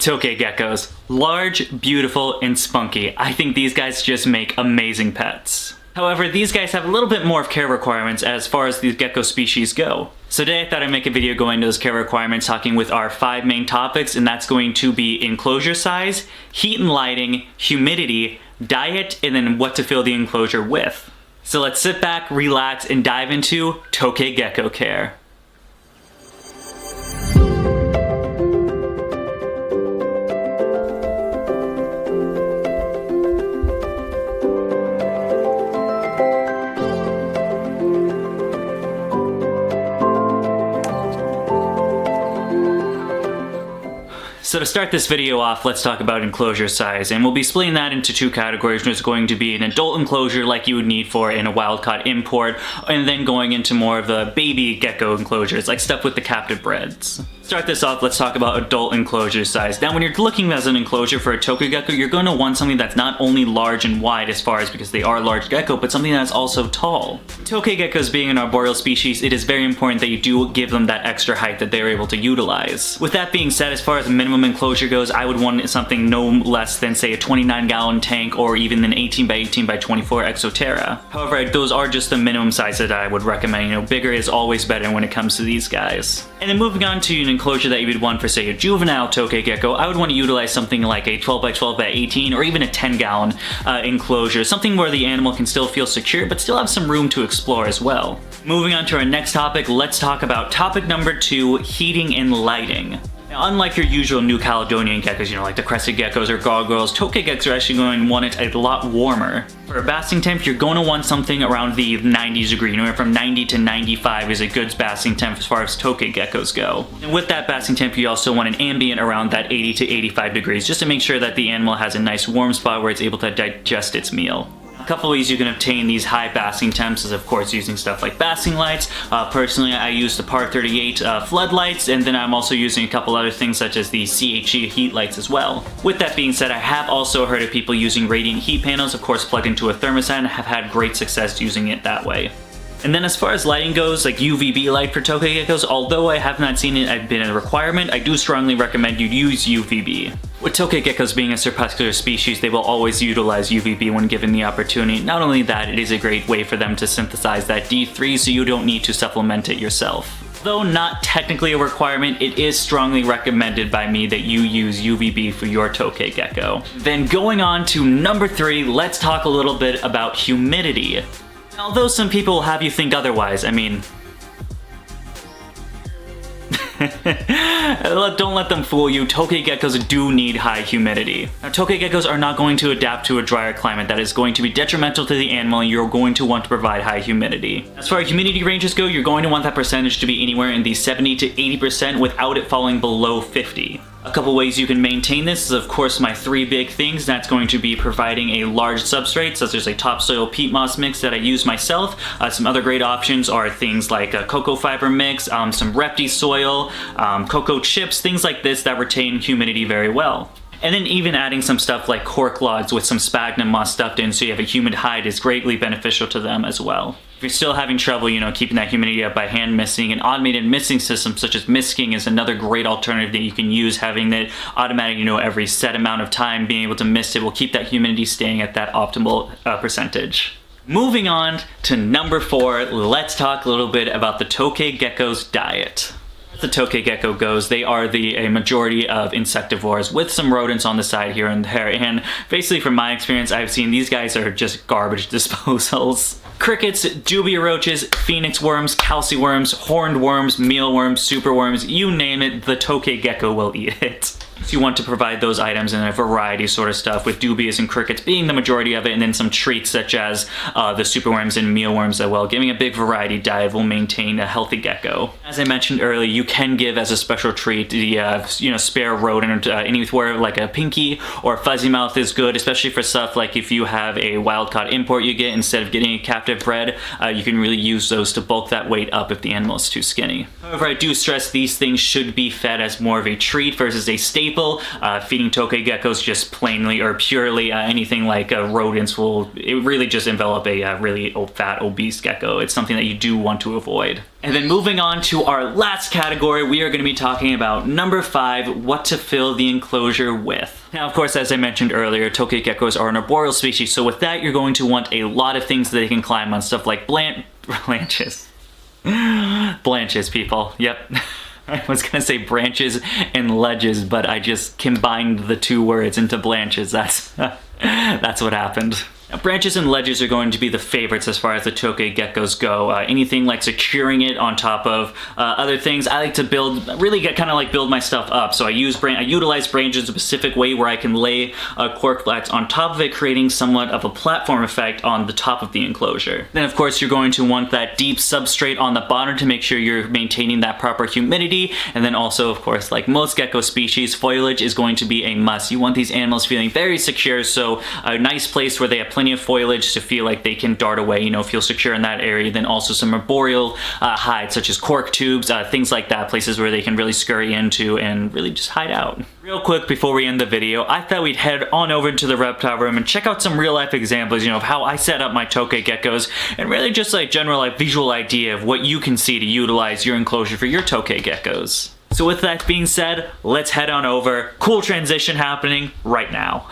Tokay geckos. Large, beautiful, and spunky. I think these guys just make amazing pets. However, these guys have a little bit more of care requirements as far as these gecko species go. So today I thought I'd make a video going into those care requirements, talking with our 5 main topics, and that's going to be enclosure size, heat and lighting, humidity, diet, and then what to fill the enclosure with. So let's sit back, relax, and dive into Tokay gecko care. So to start this video off, let's talk about enclosure size, and we'll be splitting that into 2 categories, which is going to be an adult enclosure like you would need for in a wild-caught import, and then going into more of the baby gecko enclosures, like stuff with the captive breds. Start this off, let's talk about adult enclosure size. Now when you're looking as an enclosure for a Tokay gecko, you're going to want something that's not only large and wide as far as because they are large gecko, but something that's also tall. Tokay geckos being an arboreal species, it is very important that you do give them that extra height that they're able to utilize. With that being said, as far as a minimum enclosure goes, I would want something no less than say a 29-gallon tank or even an 18 by 18 by 24 Exoterra. However, those are just the minimum size that I would recommend. You know, bigger is always better when it comes to these guys. And then moving on to an enclosure that you would want for say a juvenile Tokay gecko, I would want to utilize something like a 12 by 12 by 18 or even a 10-gallon enclosure, something where the animal can still feel secure but still have some room to explore as well. Moving on to our next topic, let's talk about topic number 2, heating and lighting. Now, unlike your usual New Caledonian geckos, you know, like the crested geckos or gargoyles, Tokay geckos are actually going to want it a lot warmer. For a basking temp, you're going to want something around the 90s degree, anywhere from 90 to 95 is a good basking temp as far as Tokay geckos go. And with that basking temp, you also want an ambient around that 80 to 85 degrees, just to make sure that the animal has a nice warm spot where it's able to digest its meal. A couple ways you can obtain these high basking temps is of course using stuff like basking lights. Personally, I use the Par 38 floodlights, and then I'm also using a couple other things such as the CHE heat lights as well. With that being said, I have also heard of people using radiant heat panels, of course plugged into a thermostat, and have had great success using it that way. And then as far as lighting goes, like UVB light for Tokay geckos, although I have not seen it been a requirement, I do strongly recommend you use UVB. With Tokay geckos being a crepuscular species, they will always utilize UVB when given the opportunity. Not only that, it is a great way for them to synthesize that D3 so you don't need to supplement it yourself. Though not technically a requirement, it is strongly recommended by me that you use UVB for your Tokay gecko. Then going on to number 3, let's talk a little bit about humidity. Although some people will have you think otherwise, I mean, don't let them fool you. Tokay geckos do need high humidity. Now, Tokay geckos are not going to adapt to a drier climate. That is going to be detrimental to the animal, and you're going to want to provide high humidity. As far as humidity ranges go, you're going to want that percentage to be anywhere in the 70 to 80% without it falling below 50. A couple ways you can maintain this is of course my 3 big things. That's going to be providing a large substrate, such as a topsoil peat moss mix that I use myself. Some other great options are things like a cocoa fiber mix, some Repti soil, cocoa chips, things like this that retain humidity very well. And then even adding some stuff like cork logs with some sphagnum moss stuffed in so you have a humid hide is greatly beneficial to them as well. If you're still having trouble, you know, keeping that humidity up by hand misting, an automated misting system such as misting is another great alternative that you can use. Having that automatic, you know, every set amount of time being able to mist it will keep that humidity staying at that optimal percentage. Moving on to number 4, let's talk a little bit about the Tokay gecko's diet. As the Tokay gecko goes, they are a majority of insectivores with some rodents on the side here and there, and basically from my experience I've seen these guys are just garbage disposals. Crickets, dubia roaches, phoenix worms, calciworms, horned worms, mealworms, superworms, you name it, the Tokay gecko will eat it. So you want to provide those items in a variety sort of stuff, with dubias and crickets being the majority of it, and then some treats such as the superworms and mealworms as well. Giving a big variety diet will maintain a healthy gecko. As I mentioned earlier, you can give as a special treat the spare rodent, anywhere like a pinky or a fuzzy mouth is good, especially for stuff like if you have a wild-caught import you get instead of getting a captive bred, you can really use those to bulk that weight up if the animal is too skinny. However, I do stress these things should be fed as more of a treat versus a staple. Feeding Tokay geckos just plainly or purely anything like rodents will really just envelop a really fat, obese gecko. It's something that you do want to avoid. And then moving on to our last category, we are going to be talking about number 5, what to fill the enclosure with. Now, of course, as I mentioned earlier, Tokay geckos are an arboreal species, so with that, you're going to want a lot of things that they can climb on, stuff like branches. Branches, people. Yep. I was gonna say branches and ledges, but I just combined the two words into branches. That's what happened. Now, branches and ledges are going to be the favorites as far as the Tokay geckos go. Anything like securing it on top of other things. I like to build, really kind of like build my stuff up. So I utilize branches in a specific way where I can lay cork flats on top of it, creating somewhat of a platform effect on the top of the enclosure. Then of course you're going to want that deep substrate on the bottom to make sure you're maintaining that proper humidity. And then also, of course, like most gecko species, foliage is going to be a must. You want these animals feeling very secure, so a nice place where they have plenty of foliage to feel like they can dart away, you know, feel secure in that area. Then also some arboreal hides, such as cork tubes, things like that, places where they can really scurry into and really just hide out. Real quick before we end the video, I thought we'd head on over to the reptile room and check out some real life examples, you know, of how I set up my Tokay geckos, and really just like general like visual idea of what you can see to utilize your enclosure for your Tokay geckos. So with that being said, let's head on over. Cool transition happening right now.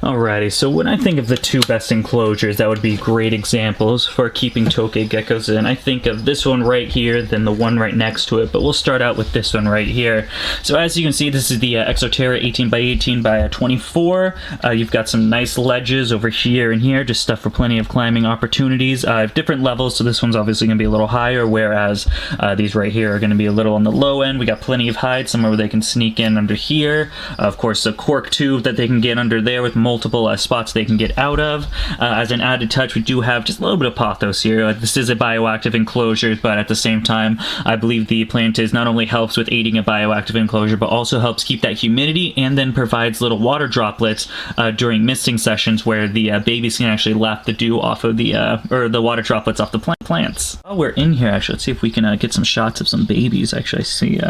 Alrighty, so when I think of the 2 best enclosures that would be great examples for keeping Tokay geckos in, I think of this one right here, then the one right next to it, but we'll start out with this one right here. So as you can see, this is the Exoterra 18x18 by 24. You've got some nice ledges over here and here, just stuff for plenty of climbing opportunities. Different levels, so this one's obviously going to be a little higher, whereas these right here are going to be a little on the low end. We got plenty of hides, somewhere where they can sneak in under here. Of course, a cork tube that they can get under there with multiple spots they can get out of. As an added touch, we do have just a little bit of pothos here. This is a bioactive enclosure, but at the same time, I believe the plant is not only helps with aiding a bioactive enclosure, but also helps keep that humidity and then provides little water droplets during misting sessions where the babies can actually lap the dew off of the, or the water droplets off the plants. While we're in here, actually, let's see if we can get some shots of some babies. Actually, I see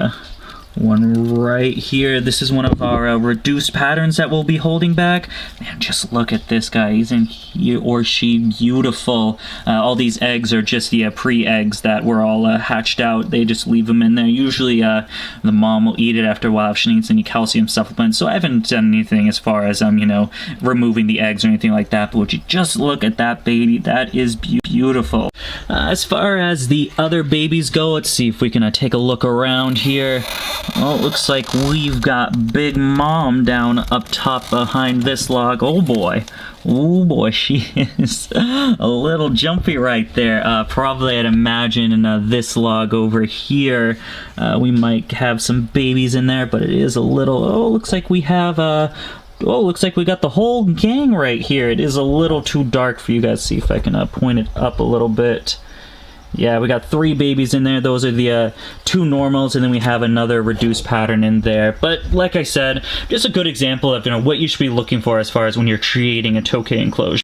one right here. This is one of our reduced patterns that we'll be holding back. Man, just look at this guy. Isn't he or she beautiful? All these eggs are just the pre-eggs that were all hatched out. They just leave them in there. Usually the mom will eat it after a while if she needs any calcium supplements. So I haven't done anything as far as, you know, removing the eggs or anything like that. But would you just look at that baby? That is beautiful. As far as the other babies go, let's see if we can take a look around here. Well, it looks like we've got Big Mom down up top behind this log. Oh boy. Oh boy, she is a little jumpy right there. Probably, I'd imagine, in this log over here, we might have some babies in there, but it is a little... Oh, looks like we have... Oh, looks like we got the whole gang right here. It is a little too dark for you guys to see. If I can point it up a little bit. Yeah, we got 3 babies in there. Those are the 2 normals, and then we have another reduced pattern in there. But like I said, just a good example of, you know, what you should be looking for as far as when you're creating a Tokay enclosure.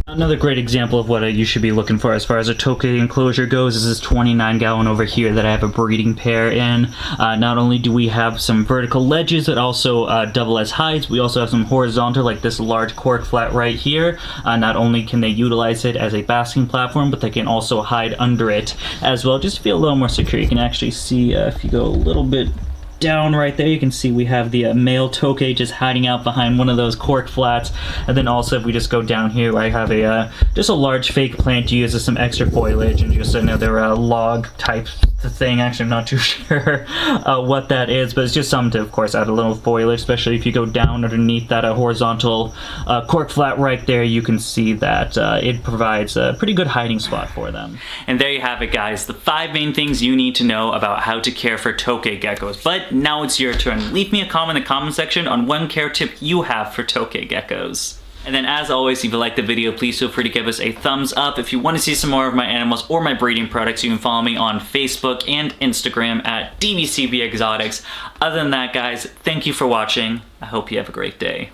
Another great example of what you should be looking for as far as a Tokay enclosure goes is this 29-gallon over here that I have a breeding pair in. Not only do we have some vertical ledges that also double as hides, we also have some horizontal, like this large cork flat right here. Not only can they utilize it as a basking platform, but they can also hide under it as well, just to feel a little more secure. You can actually see if you go a little bit down right there, you can see we have the male Tokay just hiding out behind one of those cork flats. And then also if we just go down here, I have a just a large fake plant to use as some extra foliage and just another log type thing. Actually, I'm not too sure what that is, but it's just something to, of course, add a little foliage, especially if you go down underneath that horizontal cork flat right there. You can see that it provides a pretty good hiding spot for them. And there you have it, guys, the 5 main things you need to know about how to care for Tokay geckos. But now it's your turn. Leave me a comment in the comment section on one care tip you have for Tokay geckos. And then, as always, if you like the video, please feel free to give us a thumbs up. If you want to see some more of my animals or my breeding products, you can follow me on Facebook and Instagram at DVCB Exotics. Other than that, guys, thank you for watching. I hope you have a great day.